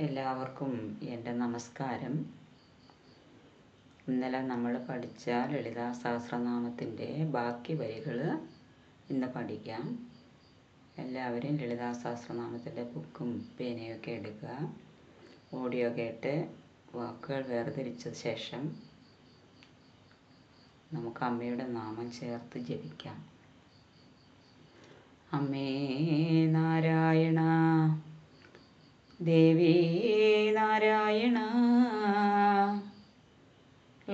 എല്ലാവർക്കും എൻ്റെ നമസ്കാരം. ഇന്നലെ നമ്മൾ പഠിച്ച ലളിതാ സഹസ്രനാമത്തിൻ്റെ ബാക്കി വരികൾ ഇന്ന് പഠിക്കാം. എല്ലാവരും ലളിതാ സഹസ്രനാമത്തിൻ്റെ ബുക്കും പേനയൊക്കെ എടുക്കുക. ഓഡിയോ കേട്ട് വാക്കുകൾ വേർതിരിച്ച ശേഷം നമുക്ക് അമ്മയുടെ നാമം ചേർത്ത് ജപിക്കാം. അമ്മേ നാരായണ, ദേവി നാരായണ,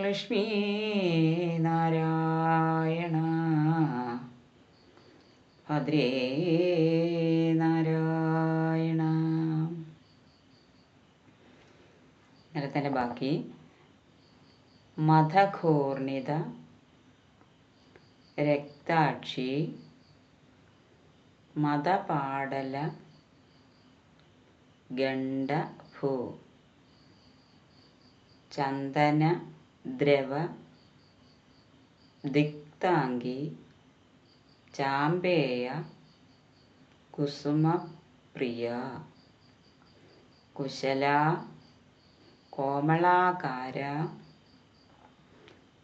ലക്ഷ്മി നാരായണ, ഭദ്രേ നാരായണ. ഇന്നലത്തെ ബാക്കി. മദഘൂർണിത രക്താക്ഷി മദപാടല ഗണ്ഡഭൂ ചന്ദന ദ്രവ ദിക്താംഗി ചാമ്പേയ കുസുമപ്രിയ കുശല കോമളാകാര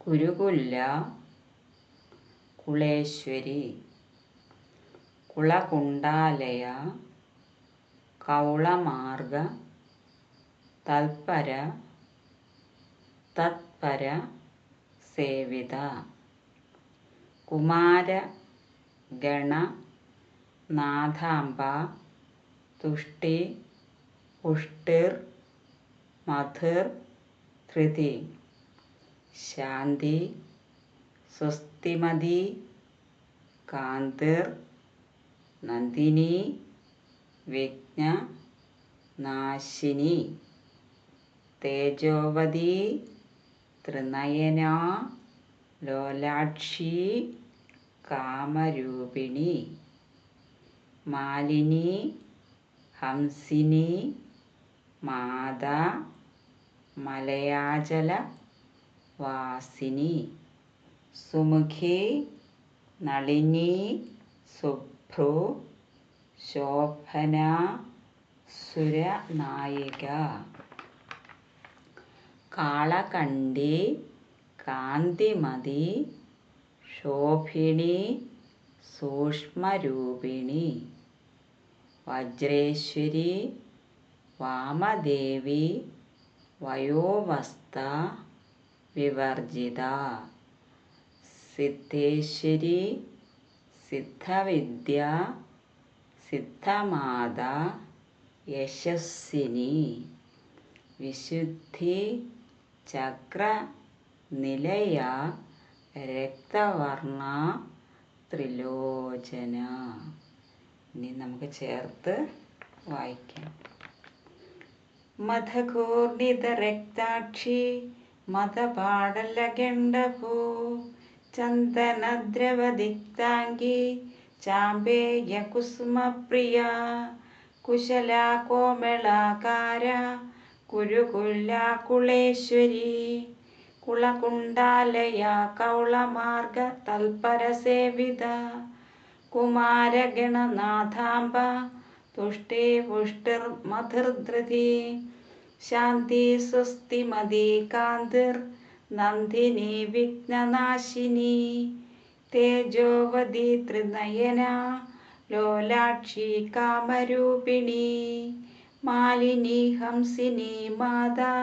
കുരുകുല്ല കുളേശ്വരി കുളകുണ്ടാലയ കൗളമാർഗ തൽപര തത്പര സേവിത കുമാര ഗണ നാഥാംബ തുഷ്ടി പുഷ്ടിർ മധുർ ധൃതി ശാന്തി സ്വസ്തിമതി കാന്തിർ നന്ദിനി വിഘ്ന നാശിനി തേജോവതി ത്രിനയന ലോലാക്ഷി കാമരൂപിണി മാലിനി ഹംസിനി മാതാ മലയാചല വാസിനി സുമുഖി നളിനി സുഭ്രു ശോഭന സുരനായിക കാളകണ്ഠി കാന്തിമതി ശോഭിണി സൂക്ഷ്മരൂപിണി വജ്രേശ്വരി വാമദേവി വയോവസ്ഥ വിവർജിത സിദ്ധേശ്വരി സിദ്ധവിദ്യ സിദ്ധമാത യശസ്വിനി വിശുദ്ധി ചക്ര നിലയ രക്തവർണ ത്രിലോചന. ഇനി നമുക്ക് ചേർത്ത് വായിക്കാം. മദഘൂർണിത രക്താക്ഷി മദപാടല ഗണ്ഡഭൂ ചന്ദനദ്രവദിക്താംഗി ചാമ്പേയ കുസുമപ്രിയ കുശല കോമളാകാര കുരുകുല്ല കുളേശ്വരി കുളകുണ്ടാലയ കൗളമാർഗ തൽപര സേവിത കുമാരഗണനാഥാംബ തുഷ്ടി പുഷ്ടിർ മധുർധൃതി ശാന്തി സ്വസ്തിമതി കാന്തിർ നന്ദിനി വിഘ്നനാശിനി തേജോവതി ത്രിനയന ലോലാക്ഷി കാമരൂപിണി മാലിനി ഹംസിനി മാതാ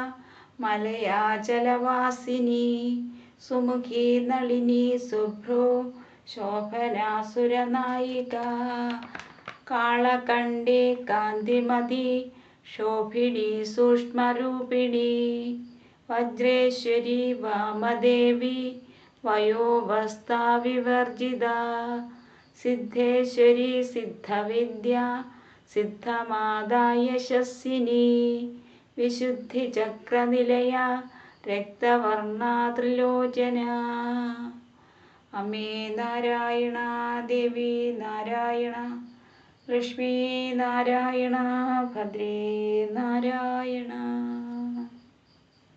മലയാചലവാസിനി സുമുഖി നളിനി സുഭ്രു ശോഭനാസുരനായിക കാളകണ്ഠി കാന്തിമതി ശോഭിണി സൂക്ഷ്മരൂപിണി വജ്രേശ്വരി വാമദേവി വയോവസ്ഥ വിവർജിത സിദ്ധേശ്വരി സിദ്ധവിദ്യ സിദ്ധമാതാ യശസ്വിനി വിശുദ്ധി ചക്രനിലയ രക്തവർണ ത്രിലോചന. അമ്മേ നാരായണ, ദേവി നാരായണ, ലക്ഷ്മി നാരായണ, ഭദ്രേ നാരായണ.